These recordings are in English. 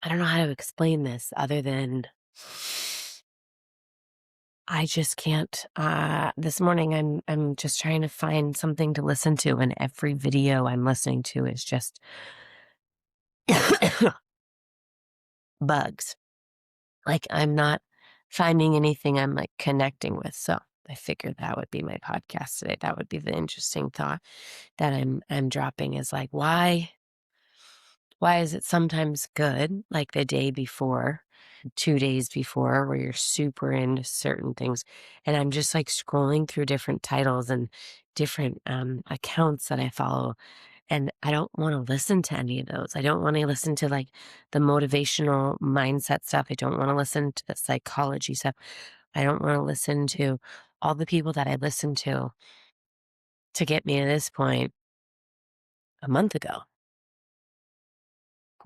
I don't know how to explain this other than I just can't. This morning, I'm just trying to find something to listen to, and every video I'm listening to is just bugs. Like I'm not finding anything I'm like connecting with. So I figured that would be my podcast today. That would be the interesting thought that I'm dropping is like why is it sometimes good, like the day before, 2 days before, where you're super into certain things, and I'm just, like, scrolling through different titles and different, accounts that I follow, and I don't wanna listen to any of those. I don't wanna listen to, like, the motivational mindset stuff. I don't wanna listen to the psychology stuff. I don't wanna listen to all the people that I listened to get me to this point a month ago.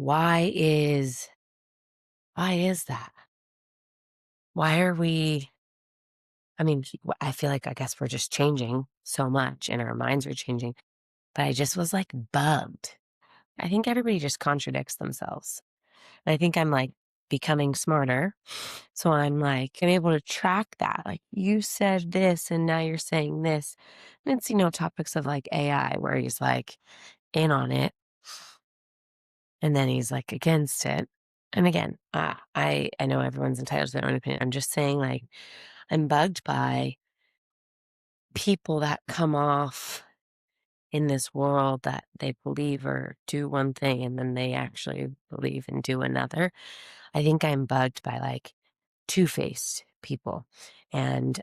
Why is why is that? Why are we I mean, I feel like I guess we're just changing so much and our minds are changing, but I just was like bugged. I think everybody just contradicts themselves. And I think I'm like becoming smarter. So I'm able to track that. Like you said this and now you're saying this. And it's, topics of like AI where he's like in on it and then he's like against it. And again, I know everyone's entitled to their own opinion. I'm just saying like I'm bugged by people that come off in this world that they believe or do one thing and then they actually believe and do another. I think I'm bugged by like two-faced people. And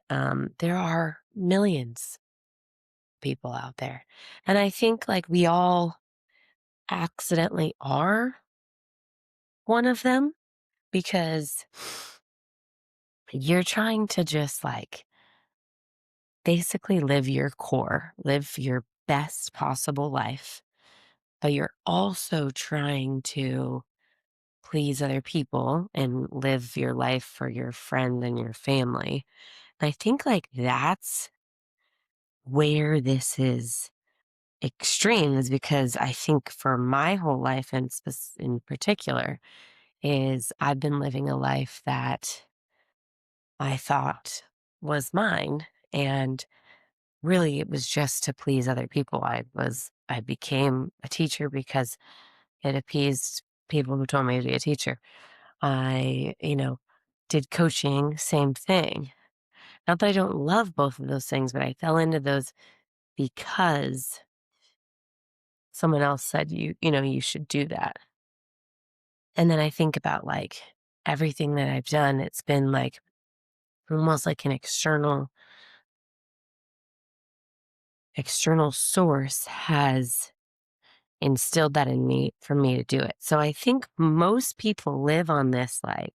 there are millions of people out there. And I think like we all accidentally are one of them because you're trying to just like basically live your core, live your best possible life, but you're also trying to please other people and live your life for your friend and your family. And I think like that's where this is extreme is because I think for my whole life and in particular is I've been living a life that I thought was mine and really it was just to please other people. I became a teacher because it appeased people who told me to be a teacher. I did coaching, same thing. Not that I don't love both of those things, but I fell into those because someone else said you should do that. And then I think about like everything that I've done, it's been like almost like an external source has instilled that in me for me to do it. So I think most people live on this like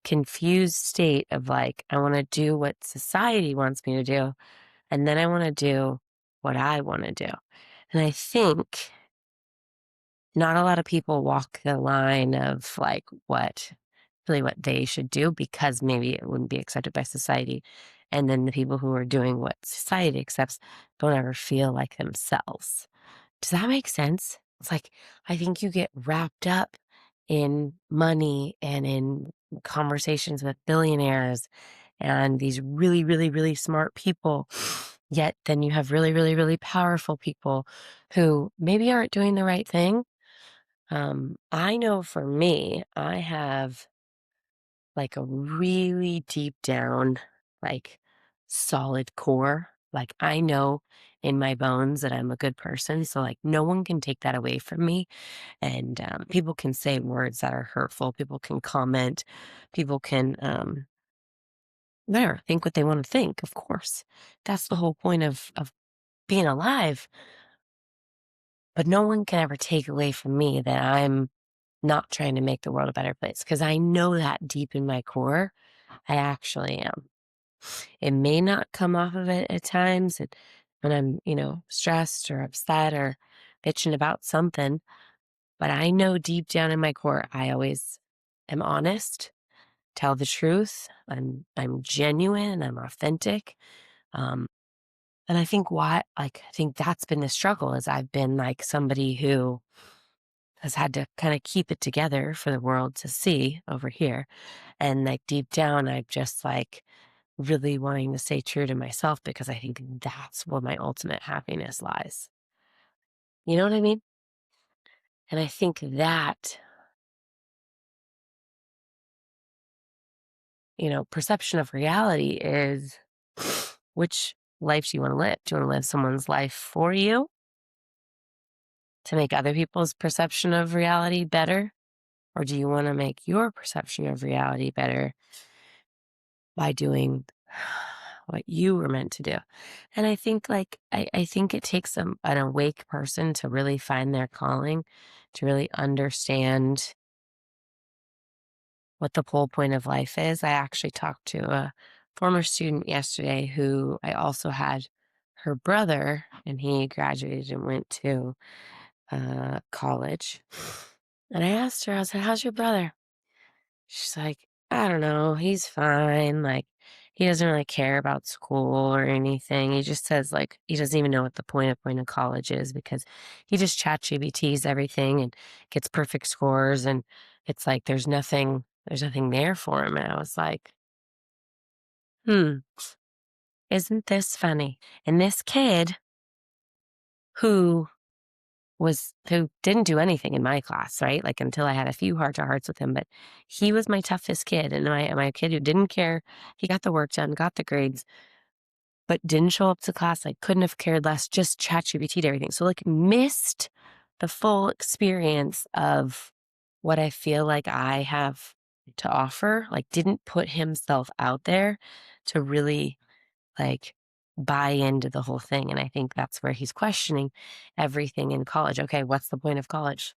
confused state of like, I want to do what society wants me to do, and then I want to do what I want to do. And I think not a lot of people walk the line of like what they should do because maybe it wouldn't be accepted by society. And then the people who are doing what society accepts don't ever feel like themselves. Does that make sense? It's like, I think you get wrapped up in money and in conversations with billionaires and these really, really, really smart people. Yet then you have really, really, really powerful people who maybe aren't doing the right thing. I know for me, I have like a really deep down, like solid core. Like I know in my bones that I'm a good person. So like no one can take that away from me. And people can say words that are hurtful. People can comment. People can think what they want to think. Of course, that's the whole point of being alive. But no one can ever take away from me that I'm not trying to make the world a better place because I know that deep in my core, I actually am. It may not come off of it at times when I'm stressed or upset or bitching about something, but I know deep down in my core, I always am honest, tell the truth. I'm genuine, I'm authentic. Um, and I think I think that's been the struggle is I've been like somebody who has had to kind of keep it together for the world to see over here. And like deep down, I'm just like really wanting to stay true to myself because I think that's where my ultimate happiness lies. You know what I mean? And I think that, perception of reality is which life do you want to live? Do you want to live someone's life for you to make other people's perception of reality better? Or do you want to make your perception of reality better by doing what you were meant to do? And I think I think it takes an awake person to really find their calling, to really understand what the whole point of life is. I actually talked to a former student yesterday who I also had her brother, and he graduated and went to college. And I asked her, I was like, how's your brother? She's like, I don't know. He's fine. Like, he doesn't really care about school or anything. He just says, like, he doesn't even know what the point of college is because he just chat GBTs everything and gets perfect scores. And it's like, there's nothing there for him. And I was like, hmm, isn't this funny? And this kid who who didn't do anything in my class, right? Like until I had a few heart to hearts with him, but he was my toughest kid and my kid who didn't care. He got the work done, got the grades, but didn't show up to class. Like couldn't have cared less, just chat GPT'd everything. So like missed the full experience of what I feel like I have to offer. Like didn't put himself out there to really like buy into the whole thing. And I think that's where he's questioning everything in college. Okay, what's the point of college?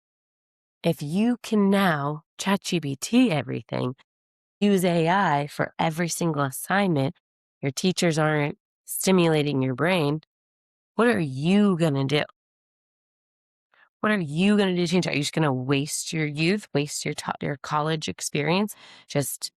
If you can now ChatGPT everything, use AI for every single assignment, your teachers aren't stimulating your brain, what are you going to do? What are you going to do to change? Are you just going to waste your youth, waste your college experience, just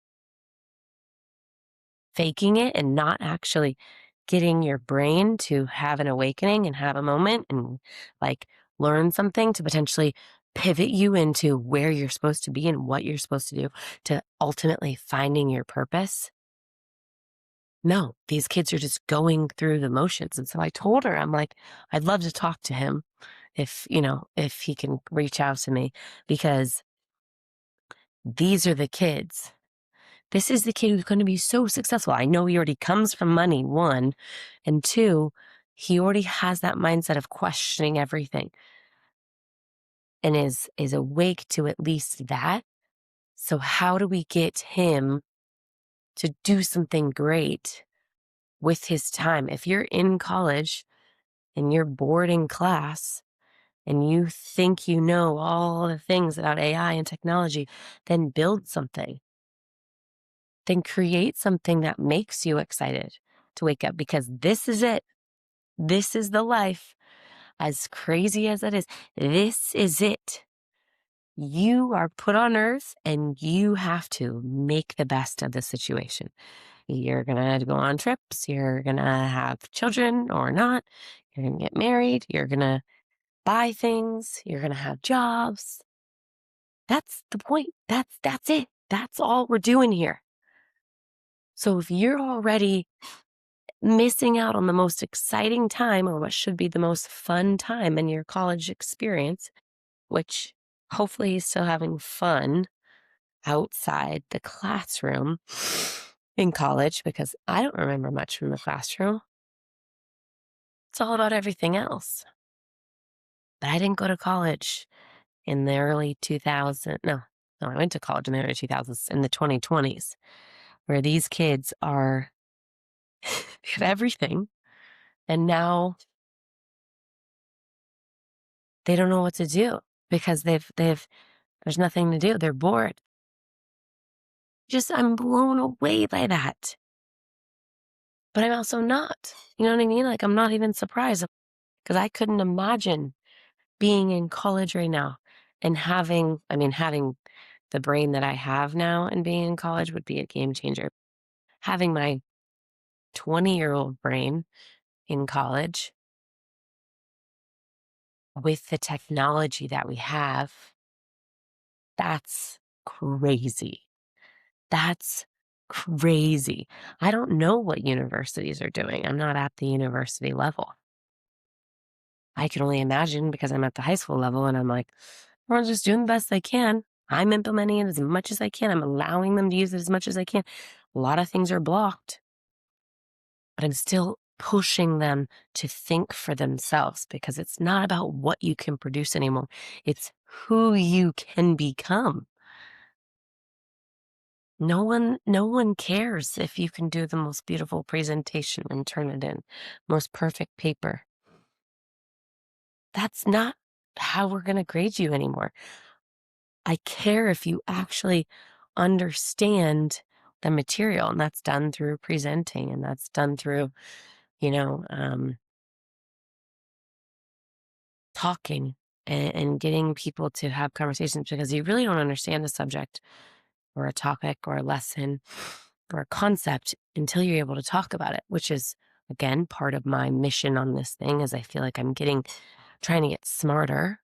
faking it and not actually getting your brain to have an awakening and have a moment and like learn something to potentially pivot you into where you're supposed to be and what you're supposed to do to ultimately finding your purpose? No, these kids are just going through the motions. And so I told her, I'm like, I'd love to talk to him if he can reach out to me because these are the kids. This is the kid who's going to be so successful. I know he already comes from money, one, and two, he already has that mindset of questioning everything and is awake to at least that. So how do we get him to do something great with his time? If you're in college and you're bored in class and you think you know all the things about AI and technology, then build something. Then create something that makes you excited to wake up because this is it. This is the life. As crazy as it is, this is it. You are put on earth and you have to make the best of the situation. You're going to go on trips. You're going to have children or not. You're going to get married. You're going to buy things. You're going to have jobs. That's the point. That's it. That's all we're doing here. So if you're already missing out on the most exciting time or what should be the most fun time in your college experience, which hopefully he's still having fun outside the classroom in college because I don't remember much from the classroom. It's all about everything else. But I didn't go to college in the early 2000s. No, I went to college in the early 2000s, in the 2020s, where these kids are they have everything. And now they don't know what to do because there's nothing to do. They're bored. I'm blown away by that. But I'm also not. You know what I mean? Like, I'm not even surprised because I couldn't imagine being in college right now and having the brain that I have now and being in college would be a game changer. Having my 20-year-old brain in college with the technology that we have That's crazy. That's crazy. I don't know what universities are doing. I'm not at the university level. I can only imagine because I'm at the high school level and I'm like, we're just doing the best I can. I'm implementing it as much as I can. I'm allowing them to use it as much as I can. A lot of things are blocked, but I'm still pushing them to think for themselves because it's not about what you can produce anymore. It's who you can become. No one cares if you can do the most beautiful presentation and turn it in, most perfect paper. That's not how we're going to grade you anymore. I care if you actually understand the material, and that's done through presenting, and that's done through, you know, talking and getting people to have conversations because you really don't understand a subject or a topic or a lesson or a concept until you're able to talk about it, which is again part of my mission on this thing is I feel like I'm trying to get smarter,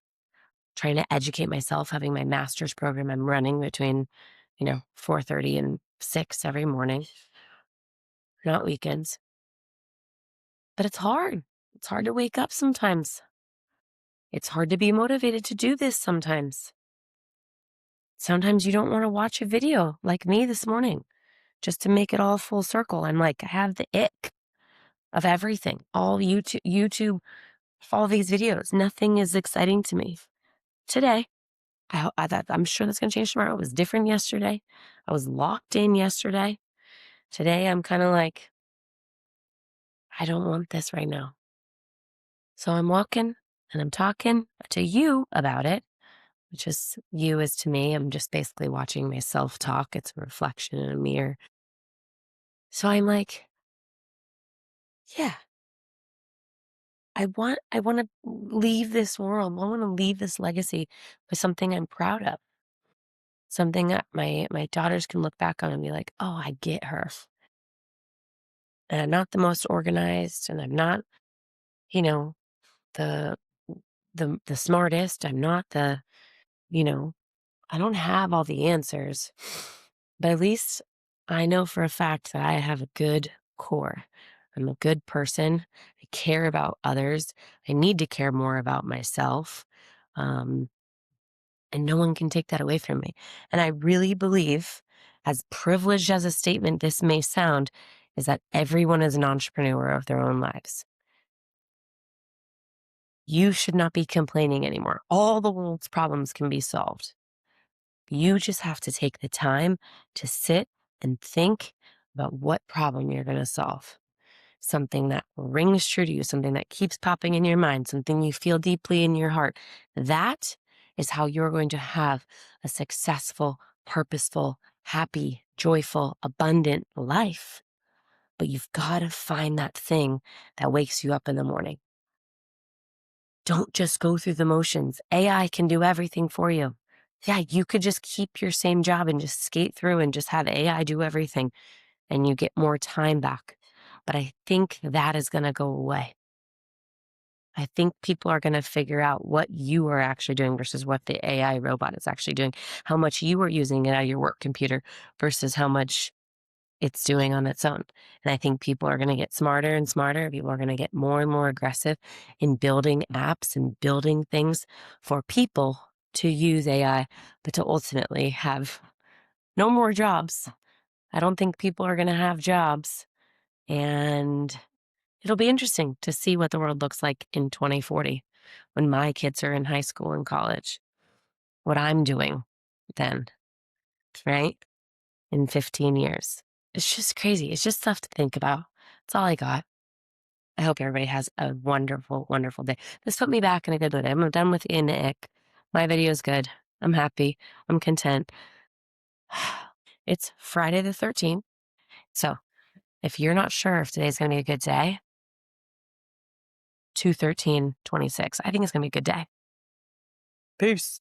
trying to educate myself, having my master's program I'm running between, 4:30 and 6 every morning, not weekends. But it's hard. It's hard to wake up sometimes. It's hard to be motivated to do this sometimes. Sometimes you don't want to watch a video like me this morning just to make it all full circle. I'm like, I have the ick of everything, all YouTube, all these videos. Nothing is exciting to me. Today, I'm sure that's going to change tomorrow. It was different yesterday. I was locked in yesterday. Today, I'm kind of like, I don't want this right now. So I'm walking and I'm talking to you about it, which is you is to me. I'm just basically watching myself talk. It's a reflection in a mirror. So I'm like, yeah, I want to leave this world. I want to leave this legacy with something I'm proud of. Something that my daughters can look back on and be like, "Oh, I get her." And I'm not the most organized and I'm not, you know, the the smartest. I'm not you know, I don't have all the answers. But at least I know for a fact that I have a good core. I'm a good person. I care about others. I need to care more about myself. Um, and no one can take that away from me. And I really believe, as privileged as a statement this may sound, is that everyone is an entrepreneur of their own lives. You should not be complaining anymore. All the world's problems can be solved. You just have to take the time to sit and think about what problem you're going to solve. Something that rings true to you, something that keeps popping in your mind, something you feel deeply in your heart. That is how you're going to have a successful, purposeful, happy, joyful, abundant life. But you've got to find that thing that wakes you up in the morning. Don't just go through the motions. AI can do everything for you. Yeah, you could just keep your same job and just skate through and just have AI do everything and you get more time back. But I think that is going to go away. I think people are going to figure out what you are actually doing versus what the AI robot is actually doing, how much you are using it at your work computer versus how much it's doing on its own. And I think people are going to get smarter and smarter. People are going to get more and more aggressive in building apps and building things for people to use AI, but to ultimately have no more jobs. I don't think people are going to have jobs. And it'll be interesting to see what the world looks like in 2040 when my kids are in high school and college, what I'm doing then, right? In 15 years. It's just crazy. It's just stuff to think about. That's all I got. I hope everybody has a wonderful, wonderful day. This put me back in a good mood. I'm done with in the ick. My video is good. I'm happy. I'm content. It's Friday the 13th. So if you're not sure if today's going to be a good day, 2/13/26. I think it's going to be a good day. Peace.